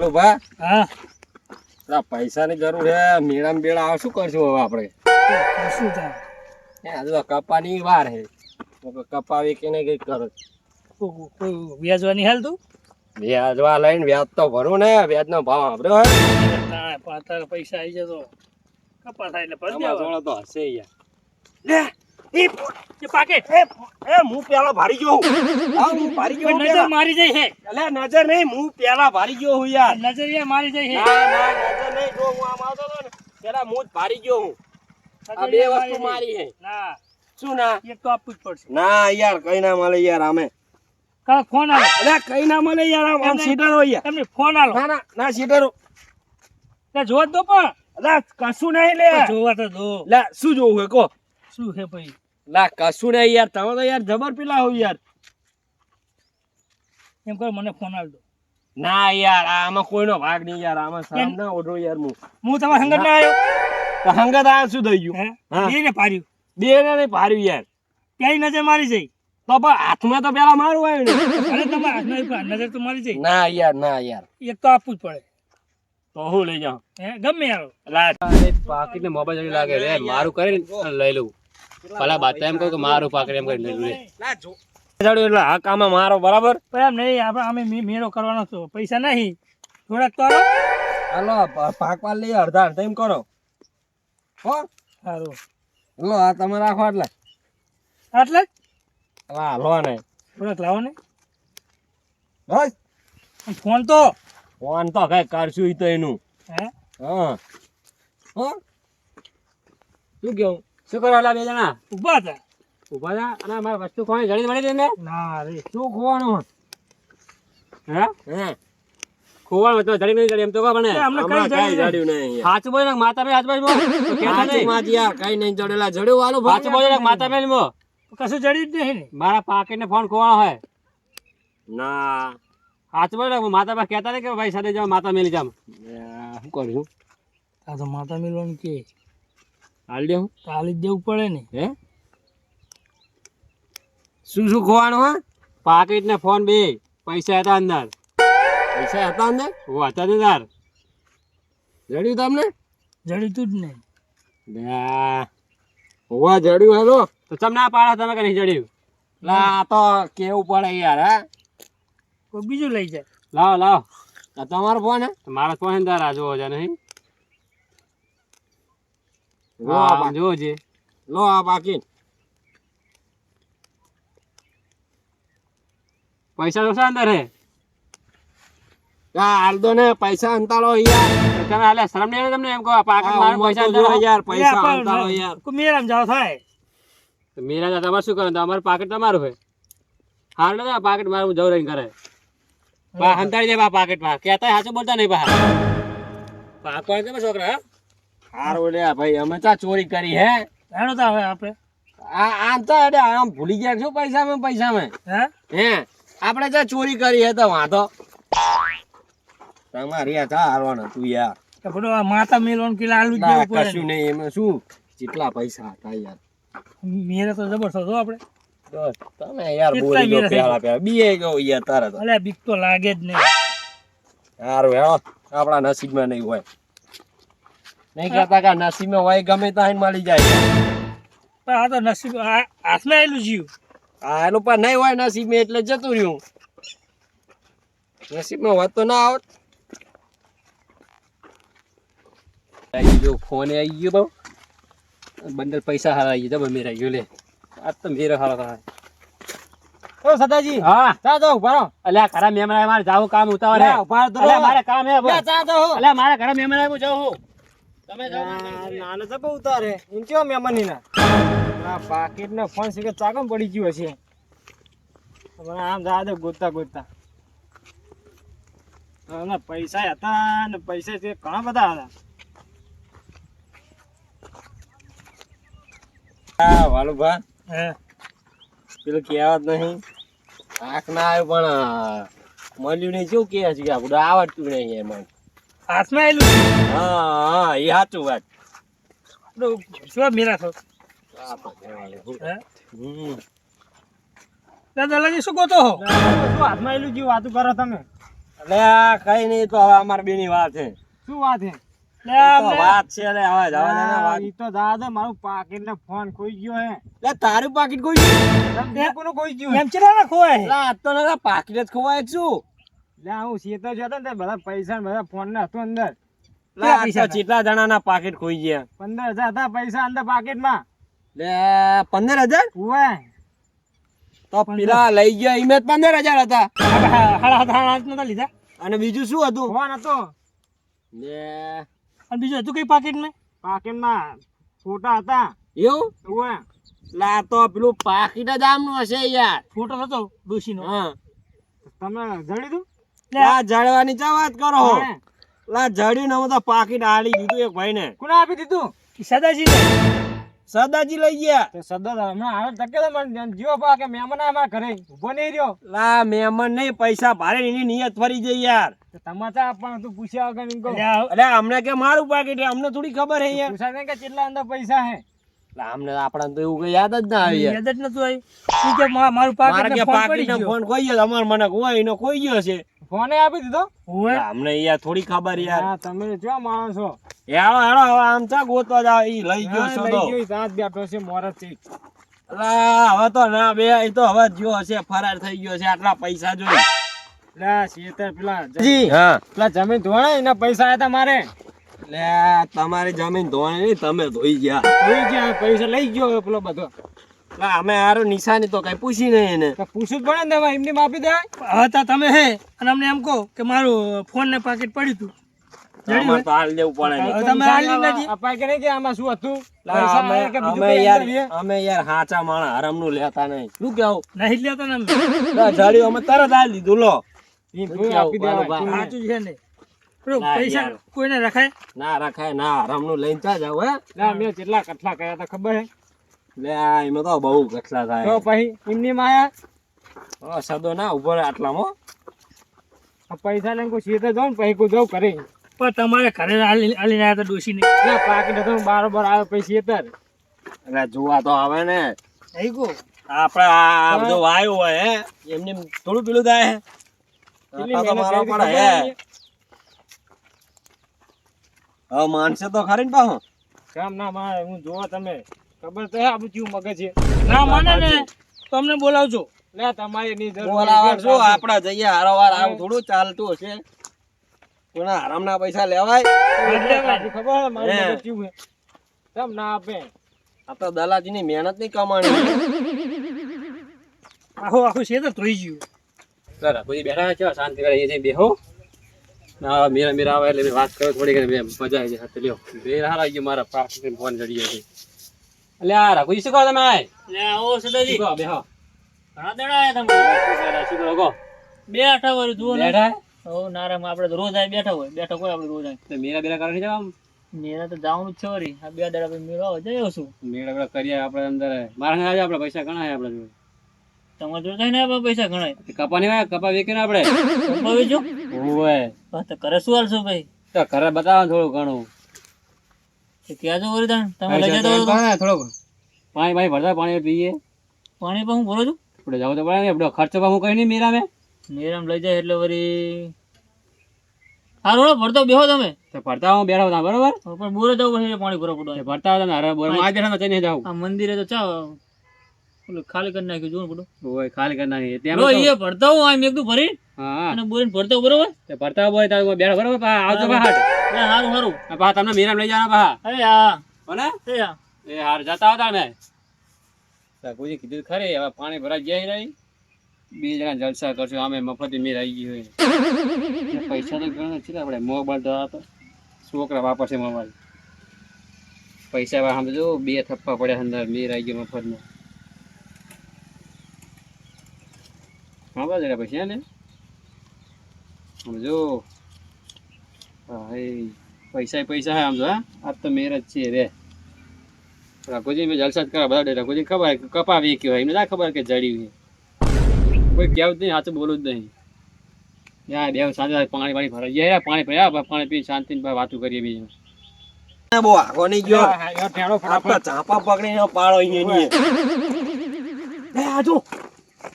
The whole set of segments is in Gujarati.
બોલો ભા હા પૈસાની જરૂર છે મેળામાં બેડા આવે શું કરશું હવે આપણે શું થાય હજુ કપાની વાર છે કપાવી કે નહીં કઈ કરો કોઈ વ્યાજવાની હાલ તું વ્યાજવા લઈને વ્યાજ તો ભરું ને વ્યાજ નો ભાવ આપ્યો હે તારા પૈસા આવી જતો કપા થાય એટલે ભરી તમારા દેવા જોડે તો હશે યાર એ પાકે હું પેલા ભારી ગયો હું હું ભારી ગયો નજર મારી જાય છે અલે નજર નહીં હું પેલા ભારી ગયો હું યાર નજરિયા મારી જાય છે ના નજર નહીં જો હું આમ આવતો હતો ને પેલા હું જ ભારી ગયો હું આ બે વસ્તુ મારી છે ના શું ના એક તો આપવું જ પડશે ના યાર કઈ ના મળે યાર આમે કા ફોન આલો અલે કઈ ના મળે યાર આમ સીટર હોય યાર તમને ફોન આલો ના ના ના સીટર તે જોત દો પણ અલે કશું નહીં લે જોવા તો દો લે શું જોવું હે કો શું છે ભાઈ લા કશું નહીં યાર તમે તો યાર જબર પેલા હો યાર એમ કરો મને ફોન આલ દો ના યાર આમાં કોઈનો ભાગ નહીં યાર આમાં શરમ ના ઓઢો યાર હું તમારા સંગત ના આવ્યો તો હંગત આ શું થઈ ગયું હા. બે ને પાડ્યું બે ને નહીં પાડ્યું યાર ક્યાંય નજર મારી જાય તો પણ હાથમાં તો પેલા મારું આવ્યું ને અરે તમારા હાથમાં નજર તો મારી જાય ના યાર ના યાર એક તો આપવું જ પડે તો હું લઈ જાઉં હે ગમે યાર પાકીટ ને મોબાઈલ જેવી લાગે રે મારું કરીને લઈ લઉં ભલા બાત એમ કહું કે મારું પાકીટ એમ કરીને લઈ લઉં રે એટલે આ કામ મારો બરાબર પણ એમ નહીં આપણે અમે મેળો કરવાનો તો પૈસા નહીં થોડાક તો આલો હાલો પાકવા લઈએ અડધા અડધા એમ કરો હો સારું લો આ તમે રાખો એટલે આટલે જ હા લો ને થોડાક લાવો ને બસ ફોન તો ફોન તો કઈ કરશું ઈ તો એનું હે હા હા શું કેવું શું કરો બે જણા ઊભા હતા ઉભા થા અને મારી વસ્તુ કોને જડી મળી દે ને ના રે શું ખોવાનું હે હે ખોવાનું તો જડી નહીં જડી એમ તો કહો પણ અમને કઈ હમણાં કઈ જડ્યું જડ્યું નહીં યાર. સાચું બોલ માતા બેન આજુબાજુ બોલ કેતા નહીં હાથમાં જ યાર કઈ નહીં જડેલા જડ્યું વાલું સાચું બોલ માતા બેન મો કશું જડ્યું જ નહીં ને મારા પાકીટ ને ફોન ખોવાનો હોય ના સાચું બોલ માતા બા કહેતા નહીં કે ભાઈ સાથે જાવ માતા મેલી જામ શું કરું આ તો માતા મિલવાનું કે હાલ દે હું ચાલી જ દેવું પડે ને હે શું શું ખોવાનું હા પાકીટ ને ફોન બે પૈસા હતા અંદર પૈસા હતા ને ઓ હતા ને તાર જડ્યું તમને જડ્યું તું જ નહીં હોવા જડ્યું હેલો તો ચમ ના પાડા તમે કે નહીં જડ્યું લા આ તો કેવું પડે યાર હા કોઈ બીજું લઈ જાય લાવો લાવો આ તમારો ફોન હે મારા ફોન અંદર આ જોવો છે નહીં લો આ આમ જોવો છે લો આ બાકી પૈસા તો શા અંદર હે હાલ દો ને પૈસા અંતાળો યાર તમે હાલે શરમ નહીં આવે તમને એમ કહો પાકીટ મારું પૈસા અંદર હે? યાર પૈસા અંતાળો યાર કોઈ મેરામ જાવ થાય તો મેરા તમારે શું કરવાનું અમારું પાકીટ તમારું હોય હાલ ને પાકીટ મારું જવું રહીને કરે બા હંતાડી દે બા પાકીટ માં કહેતા સાચું બોલતા નહીં બા પાકવા કેમ છોકરા હા હારું લે ભાઈ અમે ચા ચોરી કરી હે જાણો તો હવે આપણે આમ તો અરે આમ ભૂલી ગયા શું પૈસા મેં હે હે આપણે ચા ચોરી કરી હે તો વાંધો તમારી આ ચા હારવાનો તું યાર તો બધું આ માતા મિલવાનું કે આલુ જ ના, દેવું પડે કશું નહીં એમાં શું જેટલા પૈસા હતા યાર મેરે તો જબરદસ્ત હો આપણે બસ તમે યાર કેટલા બોલી મેરા ગયો થઈ પેલા પેલા બીએ ગયો યાર તારે તો અલ્યા બીક તો લાગે જ નહીં હારું હેળો આપણા નસીબમાં નહીં હોય નહીં કહેતા કે નસીબમાં હોય ગમે ત્યાં મળી જાય યાર. પણ આ તો નસીબ હાથમાં આવેલું જીવ આ એનું પણ નહીં હોય નસીબમાં એટલે જતું રહ્યું નસીબમાં હોત તો ના આવત આવી ગયો ફોન આવી ગયો બહુ બંડલ પૈસા હારા આવી ગયા મેરા ગયો લે આજ તો મેરો હારો થાય ઓ સદાજી હા ચા દો ઉભા અલ્યા ખરા મહેમાન મારે જાવું કામ ઉતાવળ હે ઉભા તો અલ્યા મારે કામ હે ચા દો અલ્યા મારા ઘરે મહેમાન આવ્યું જાઉં તમે જાઓ નાનો તો બહુ ઉતારે ઊંચો મહેમાની ના આ પાકીટ ને ફોન સિકે ચાકમ પડી ગયો હશે મને આમ જા દે ગોતતા ગોતતા અને પૈસા હતા ને પૈસા છે ઘણા બધા હતા હા વાલું ભા હે પેલું કહેવત નહીં આંખ ના આવ્યું પણ મળ્યું નહીં શું કહે છે કે આપણે આવડતું નહીં એમાં હાથમાં આવેલું હા હા એ સાચું વાત શું મેરા છો હે દાદા લાગી શું કહો તો હાથમાં આવેલું જેવું વાતું કરો તમે એટલે આ કઈ નહીં તો હવે અમાર બેની વાત છે. શું વાત છે? એ તો વાત છે લે, હવે જવા દે ને વાત. ઈ તો દાદા મારું પાકીટ ને ફોન ખોઈ ગયો હે. લે તારું પાકીટ કોઈ ગયું? કોનું ખોઈ ગયું? એમ ચલા ના ખોવાય. લે આ તો ના પાકીટ જ ખોવાય છે શું? લે હું સીતો જતો ને તે બધા પૈસા ને બધા ફોન ને હતું અંદર. લે આ તો કેટલા જણાના પાકીટ ખોઈ ગયા? 15,000 હતા પૈસા અંદર પાકીટ માં. લે 15,000? ઉવે તો પેલા લઈ ગયા ઈમે 15,000 હતા. નતા લીધા. અને બીજું શું હતું? ફોન હતો. લે અને બીજું હતું કઈ પાકીટ માં? પાકીટ માં ફોટા હતા. એવું? ઉવે લે આ તો પેલું પાકીટ જ આમનું હશે યાર. ફોટો હતો ડોશી નો. હા તમે જડી દઉં? આ જડવાની ચા વાત કરો? હે. લા જડ્યું ને તો પાકીટ આલી દીધું એક ભાઈ ને. કોને આપી દીધું? સદાજી ને. સદાજી લઈ ગયા. તો સદા હમણાં આવે ટકે મને જીવો પા કે મહેમાન અમારા ઘરે ઉભો નહીં રહ્યો. લા મહેમાન નહીં, પૈસા ભારે એની નિયત ફરી જઈ યાર. તો તમાચા આપવાનું તું પૂછ્યા વગર એમ કહું. અરે અમને કે મારું પાકીટ હે, અમને થોડી ખબર હે યાર. પૂછાય ને કે કેટલા અંદર પૈસા હે. લા અમને આપણા તો એવું કઈ યાદ જ ના આવી યાર. યાદ જ નતું આવી. ઈ કે મારું મારે કે પાકીટ નો ફોન કોઈ ગયો, અમાર મને કોઈ એનો કોઈ ગયો છે. ફોને આપી દીધો. લા અમને યાર થોડી ખબર યાર. હા તમે જો માણસ છો. હેળો હેળો હવે આમ ચા ગોતવા જાવ, ઈ લઈ ગયો છે તો. લઈ ગયો સાત બેઠો છે મોરત થી. લા હવે તો ના બે, એ તો હવે જો હશે ફરાર થઈ ગયો છે. આટલા પૈસા જોઈ. લા શેતર પેલા જી હા, પેલા જમીન ધોવાય એના પૈસા આયા તા મારે. લે તમારી જમીન ધોવાની નહીં, તમે ધોઈ ગયા. ધોઈ ગયા પૈસા લઈ ગયો પેલો બધો. લા અમે હારું નિશાની તો કઈ પૂછી નહીં એને. તો પૂછવું જ પડે ને હવે એમની માપી દે. હતા તમે હે અને અમને એમ કહો કે મારું ફોન ને પાકીટ પડ્યું તું. અમારે તો હાલ દેવું પડે ને. તમે હાલી નથી અપાય કે નહીં કે આમાં શું હતું? લા, પૈસા આયા કે બીજું અમે કઈ યાર અંદર છે? અમે યાર હાચા માણસ હરામનું લેતા નહીં. શું કેવું? નહીં લેતા ને અમે. લા, જડ્યું અમે તરત હાલ દીધું લો. ઈ શું ભૂલ કેવું, આપી દેવાય. બાલુભા? સાચું છે ને. પેલું ના, પૈસા યાર. કોઈને રખાય? ના રખાય ના, હરામનું લઈને ચા જાવ હે. ના મેં કેટલા કટલા કર્યા તા ખબર હે? લે આ એમાં તો બહુ કઠલા તો થાય. પછી એમની માયા ઓ સદો ના ઉભો રહે આટલામાં. આ પૈસા લઈને કોઈ સીધે જાઉં ને પછી કોઈ જાઉં કરે. પણ તમારે ઘરે આલીને આવ્યા હતા ડોશી ને. પાકીટ હતો બારોબાર આવે પૈસા એતર. એટલે જોવા તો આવે ને. થઈ ગયો. આપડે આ બધું વાયુ હોય હે, એમને થોડું પેલું થાય હે. કેટલી આટલા તો મહેનત મારવા કરી પડે ખબર હે. નહીં? હવે માનશે તો ખરી ને પાછું. કામ ના મારે હું જોવા તમે ખબર તો હે આપણું કેવું મગજ છે. ના માને ને તો અમને બોલાવજો. લે તમારી ની જરૂર બોલાવા શું આપડા જઈએ હારોવાર આવું થોડું ચાલતું હશે. કોના આરામના પૈસા લેવાય? ખબર હે મારું હે. મગજ કેવું હે. કેમ ના આપે? આ તો દલાજીની મહેનત ની કમાણી. આખું છે તો ધોઈ ગયું. સર કોઈ બેઠા છે શાંતિ કરે એ બેહો ના મેરા મેરા આવે એટલે વાત કરો થોડી ઘણી મજા આવી જાય સાથે લ્યો બે હારા ગયો મારા પાકીટ ફોન જડી ગયો છે એટલે આ રાખો શું કહો તમે આય લે આવો સદાજી. શું કહો બેહો ઘણા દડા આયા તમે. શું કરો કહો બેઠા હોય જુઓ ને. બેઠા ઓ નારામ આપણે તો રોજ આય બેઠા હોય. બેઠા કોઈ આપણે રોજ આય. તો મેરા બેરા કરવા જવા મેરા તો જવાનું જ છે વળી. આ બે દડા પછી મેળો આવે જઈ આવશું. મેરા બેરા કરીએ આપણે અંદર મારા આજે આપણે પૈસા ઘણા છે આપણે જોડે તમારે જોડે થાય ને પૈસા ઘણા. કપા નહીં હોય કપા વેચીને આપણે બીજો ઓય તો કરે શું હાલશો ભાઈ? તો ઘરે બતાવો થોડું ઘણું ક્યાં જો વળી તાણ? તમે લઈ જતા હોય તો. થોડુંક પાણી પાણી ભરતા પાણી પીએ પાણી પણ હું ભરો છું. આપણે જવું તો પડે ને આપણો ખર્ચો પણ હું કઈ નહીં મેરા મેં મેરામ લઈ જાય એટલે વળી હારું ભરતો બેહો તમે. તો ભરતા હું બેઠો હતા બરોબર પણ બોરે જવું પડે પાણી ભરવા પડે. ભરતા હતા ને અરે બોર માં બેઠા તો નહીં જાવ આ મંદિરે તો ચા ઓલું ખાલી કરી નાખ્યું જોવું પડું. ઓય ખાલી કરી નાખી લો ત્યાં એ ભરતા હું આમ એકદમ ભરી હા અને બોરીને ભરતો બરોબર. તે ભરતા બોય તાર બેઠો બરોબર પા આવજો પા હાટ એટલે હારું હારું. પા તમને મીરામ લઈ જવાના પા અરે હા કોને એ હા એ હાર જતા હતા ને કોઈ કીધું ખરી હવે પાણી ભરાઈ જાય રહી બે જણા જલસા કરશું અમે મફતી મીર આવી ગઈ હોય પૈસા તો ગણ છે આપણે મોબાઈલ તો હતો છોકરા વાપરશે મોબાઈલ પૈસા સમજો બે થપ્પા પડ્યા અંદર મીર આવી ગયો મફતમાં હા બસ એટલે પછી ને સમજો હા એ પૈસા પૈસા હે સમજો હા આજ તો મેર જ છે રે રઘુજી મેં જલસા જ કરવા બધા રઘુજી ખબર કપા વેક્યો હોય એમને ના ખબર કે જડ્યું કોઈ કહેવું જ નહીં સાચું બોલું જ નહીં યાર બે સાંજે પાણી પાણી ભરાઈ જાય પાણી ભર્યા પાણી પી શાંતિ વાતું કરીએ બીજું બહુ આગો નહીં ગયો. ઠેડો આપડા ચાપા પકડીને પાડો અહીંયા. એ આજો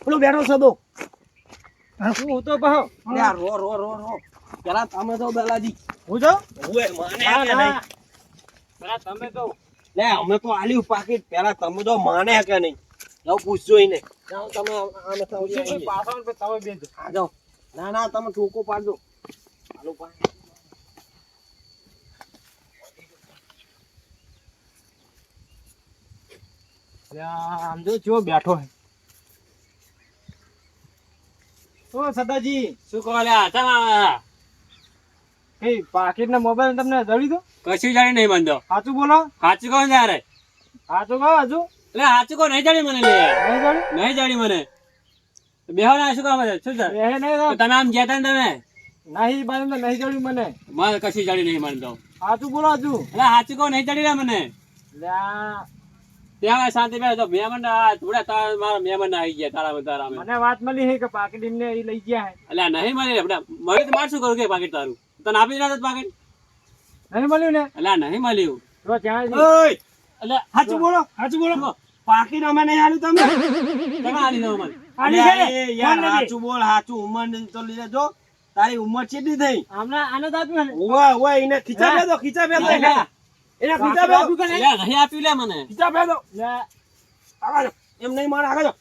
પેલો બેઠો સદો હું તો ભાવ લે આ રો રો રો રો પેલા તમે તો દલાજી હું જાઉં ઓએ માને ના, કે ના. નહીં પેલા તમે તો લે અમે તો આલ્યું પાકીટ પેલા તમે તો માને કે નહીં જાઓ પૂછજો એને જાઓ તમે આને તો પાછળ તમે બેજો આ જાઓ ના ના તમે ટોકો પાડજો હાલો પાડ આમ જો ચો બેઠો હે ઓ સદાજી શું કહો લ્યા તમા કઈ પાકીટ ને મોબાઈલ તમને જડી દો કશું જાણી નહીં મને તો સાચું બોલો સાચું કહો ને યાર સાચું કહો હજુ એટલે સાચું કહો નહીં જાણી મને લે નહીં જડી નહીં જાણી મને બેહો ને શું કામ છે શું છે એ નહીં તો તમે આમ ગયા તા ને તમે નહીં બાજુ તો નહીં જડ્યું મને મને કશું જાણી નહીં મને તો સાચું બોલો હજુ એટલે સાચું કહો નહીં જાણી રે મને લ્યા, ત્યાં શાંતિ બેઠો તો મહેમાન થોડા તારા મારા મહેમાન આવી ગયા તારા તારા અમે મને વાત મળી છે કે પાકીટ એમને એ લઈ ગયા હે એટલે નહીં મળે આપણે મળે તો મારે શું કરું કે પાકીટ તારું તને આપી ના પાકીટ નહીં મળ્યું ને એટલે નહીં મળ્યું તો ત્યાં જ ઓય એટલે સાચું બોલો પાકીટ અમે નહીં આલ્યું તમે તમે આલી દો મને આલી છે ને? એ યાર કોણ નથી? સાચું બોલ સાચું ઉંમર ને તો લઈ લેજો તારી ઉંમર કેટલી થઈ હમણાં આને તો આપ્યું ને ઓય ઓય એને ખીચા બેદો એને ખીચા બેદો આપ્યું કે નહીં? એટલે નહીં આપ્યું લે મને ખીચા બેદો લ્યા, આગળ જાઓ. એમ નહીં મારે આગળ જાઓ.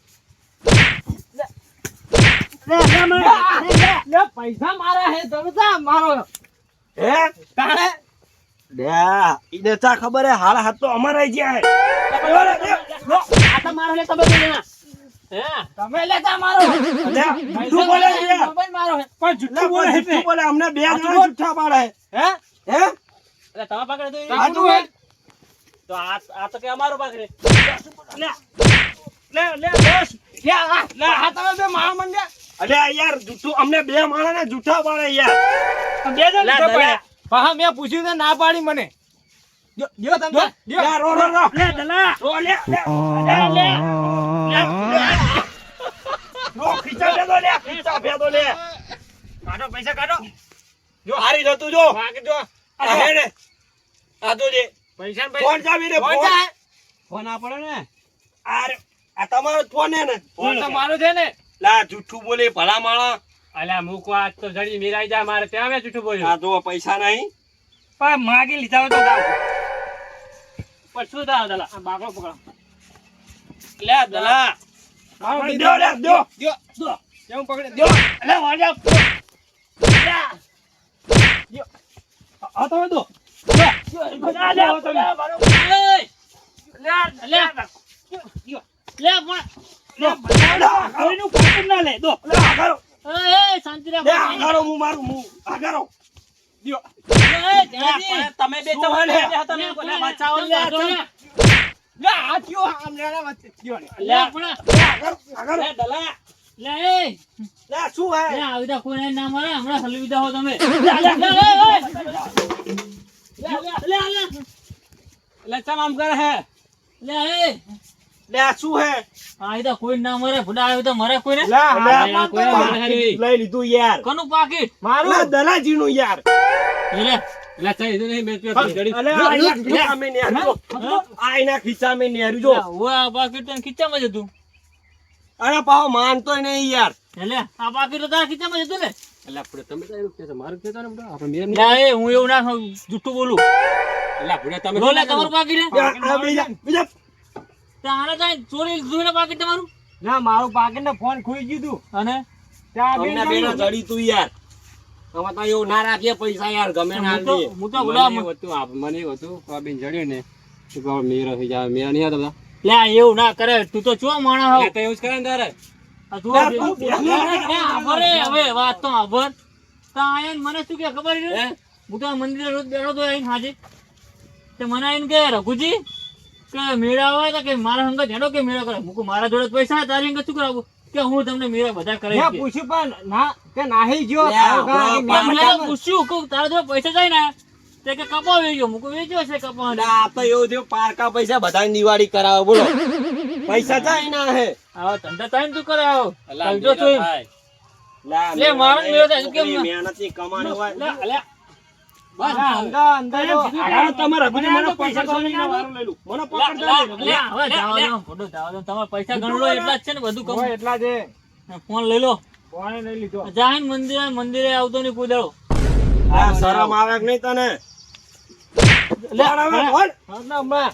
લ્યા, પૈસા મારા હે તમે તા મારો હે તાણે લ્યા ઈને ચા ખબર હે હાલ હાથ તો અમારા આઈ ગયા હે આ તો મારો લે તમે તો લેના હે તમે લેતા મારો લ્યા જૂઠું બોલે છે યાર. મોબાઈલ મારો હે પણ જૂઠું બોલે જૂઠું બોલે અમને બે જણા જૂઠા પાડે હે હે હે એટલે તમે પકડે તો સાચું હે તો આ તો કે અમારો પકડે લે બસ લ્યા, આ તમે બે મારા મંડ્યા અલ્યા યાર જૂઠું અમને બે માણસને જૂઠા પાડે યાર બે જણ લે, જૂઠા લે. પડ્યા. હા મેં પૂછ્યું તો ના પાડી મને દ્યો તમે દ્યો. લ્યા રો રો રો લે દલા રો લે રો ખીચા બેદો લે ખીચા બેદો લે કાઢો પૈસા કાઢો જો હારી જતું જો ભાગ જો આ હે ને આ તો જે પૈસા ફોન ચાવી રે ફોન ફોન જાય ફોન આ પડે ને આ તમારો જ ફોન હે ને ફોન તો મારો છે ને લા જૂઠું બોલે ભલા માણા અલ્યા મૂકવા આજ તો જડી મિરાઈ જાય મારે ત્યાં મેં જૂઠું બોલ્યું આ જો પૈસા નહીં પણ માગી લીધા હોય તો જાવ પણ શું થાય દલા આ બાકડો પકડો લે દલા મારો દ્યો લે દ્યો દ્યો કેમ પકડે દ્યો લે વાજા આ તો દો કોઈનું પાકીટ ના લે દો શાંતિ લે આગારો હું મારું હું આગારો દ્યો તમે બે શું હાલે? બચાવો લે આ થયો આમ લેડા વચ્ચે થયો ને આગારો દલા લે શું હે એટલે ચમ આમ કરે હે લે શું હે કોઈ ના મરે ભૂડા આવ્યો તો મરે કોઈ ને લે યાર, કોઈ પાકીટ લઈ લીધું યાર કોનું પાકીટ મારું લે દલાજીનું યાર એટલે ચાલ દીધું નહીં મેં પેલો જડી અલે આઈના ખીચા મેં નેર્યું જો આઈના ખીચા મેં નેર્યું જો આ પાકીટ તો ખીચામાં જ હતું અરે પાહો માનતોય નહીં યાર એટલે આ પાકીટ તો તારા ખીચામાં જ હતું ને એટલે આપણે તમે તો એવું કહેશો મારું કહેતો ને બધા આપણે મેં હું એવું ના જૂઠું બોલું એટલે આપણે તમે લો લે તમારું પાકીટ હે આ બીજા તારે જાય ચોરી જોઈને પાકીટ તમારું ના મારું પાકીટ ને ફોન ખોઈ ગયું અને ત્યાં અમને બેના જડી તું યાર તમે તો એવું ના રાખીએ પૈસા યાર ગમે ના હું તો આલીએ. હું તો બોલા મને એવું હતું કે આ બેન જડ્યું ને તો કે મેરા થઈ જાય મેરા નહીં હતા બધા લે એવું ના કરે તું તો ચો માણસ હો તો એવું જ કરે ને તારે આ તું લે, તું આભરે હવે વાત તો આભર તો આયન મને શું કે ખબર છે હું તો મંદિરે રોજ બેઠો તો આઈને હાજે તે મને આઈને કે રઘુજી કે મેળા આવે તો કે મારા હંગત હેડો કે મેળા કરે મૂકું મારા જોડે પૈસા તારી હંગત શું કરાવું કે હું તમને મેળા બધા કરાવી મેં પૂછ્યું પણ ના કે નાહી ગયો લે, તારો ઘર આપણો કે મેં મેં પૂછ્યું કે તારા જોડે પૈસા જાય ને તે કે કપાવ વેચ્યો મૂકું વેચ્યો છે કપાવ અલે આ તો એવું થયું પારકા પૈસા બધાની દિવાળી કરાવે બોલો પૈસા જાય ના હે આવો ધંધા થાય ને તું કરે આવો સમજો છો એમ. લે મારો મેળો થાય, કેમ ના? મહેનતની કમાણી હોય બસ ના, અંદર તો આ તમારા રઘુજી મને પૈસા મને વારું લઈ લઉં. મને પકડતા નહીં, રઘુજી. હવે જવા દો, ખોટું જવા દો. તમારા પૈસા ગણલો એટલા જ છે ને બધું હોય કમ એટલા છે ફોન લઈ લો કોણે નહીં લીધો જાય ને મંદિરે આવતો નહીં કોઈ દાડો. આ શરમ આવે કે નહીં તને? હા, ના, હમણાં.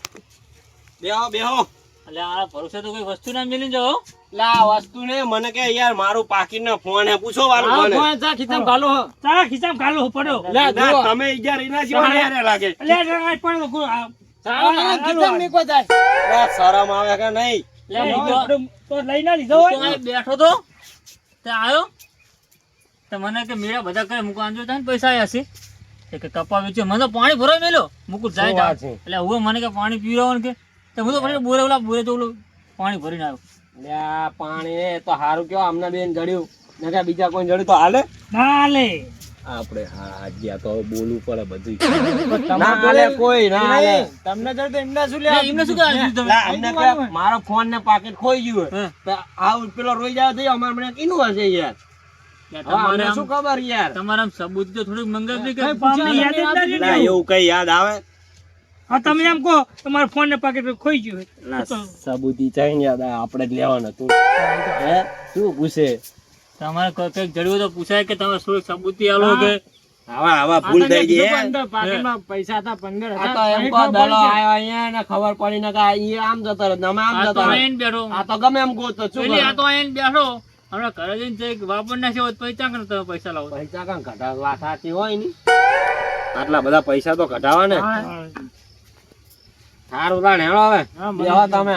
બેહો બેહો. એટલે આ ભરોસે તો કોઈ વસ્તુ ના મેલી જાઓ. લે આ વસ્તુ ને મને કે યાર મારું પાકીટનો ફોન હે, પૂછો વાળું આ કોને? ફોન ચા ખીચામાં ઘાલો હો. તારા ખિસ્સામાં કાલો પડ્યો. લે, ના, જુઓ. તમે યાર એના જેવા યાર લાગે. એટલે આ પડ્યો તો ચાલો, એના ખીચામાં નહીં કોઈ જાય. લે શરમ આવે કે નહીં? લે તો લઈ ના લીધો હોય. બેઠો તો તે આવ્યો તો મને કે મેળા બધા કરે મુકુ આંજો થાય ને પૈસા આયા છે કે કપા વેચ્યો મને તો પાણી ભરાઈ મેલ્યો મુકુ જાય શું વાત છે? એટલે હું મને કે પાણી પીવડાવવાનું કે તો હું તો પછી બોરે તો ઓલું પાણી ભરીને આવ્યો. લે આ પાણી ને તો હારું કયો આમને બેન જડ્યું ને કે બીજા કોઈ જડ્યું તો હાલે? ના લે આપણે હા ગયા તો બોલવું પડે બધું. તમારે ના હાલે કોઈ ના હાલે. તમને જડે તો એમને શું લે એમને શું કહ્યું તમે? લે, અમને કે મારો ફોન ને પાકીટ ખોઈ ગયું હે. તો આવું પેલો રોઈ જાય તો અમારે મને કીનું હશે યાર? હવે તમારે અમને શું ખબર યાર? તમારા સબૂત તો થોડુંક મંગાવી કઈ પૂછ્યા યાદ જ ના નથી. લે, એવું કઈ યાદ આવે? હા તમે એમ કહો તમારા ફોન ને પાકેટ ખોઈ ગયું ના, સબૂતી ચાહીને યાદ આવે, આપણે જ લેવાનું હતું. હે શું પૂછે? તમારે કઈક જડ્યું તો પૂછાય કે તમે શું સબૂતી આલો કે આવા ભૂલ થઈ ગઈ હે. અંદર પાકીટમાં પૈસા હતા 15,000. આ તો એમ કહો દલો આવ્યો અહીંયા ને ખબર પડી ને કે આ ઈ આમ જતો રહ્યો, અમે આમ આ તો જતા રહ્યા. આઈને બેઠો આ તો ગમે એમ ગોતો શું પેલી આ કરે? તો આઈને બેઠો હમણાં ઘરે જઈને ચેક વાપર નાખ્યો હોત પૈસા કરે તમે પૈસા લાવો પૈસા કાં ઘટાડવા વાત સાચી હોય ને? આટલા બધા પૈસા તો ઘટાડવા ને. સારું તાણ હેળો હવે હા, મને બેહો તમે.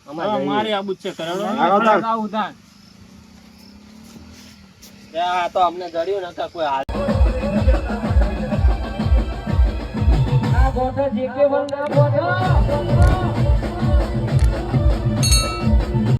હવે મારી આબુ જ છે કરાડો હાલો તાણ. આવું થાય. આ તો અમને જડ્યું ને કોઈ હાલ આ ગોઠા જે કે વન ના ગોઠા.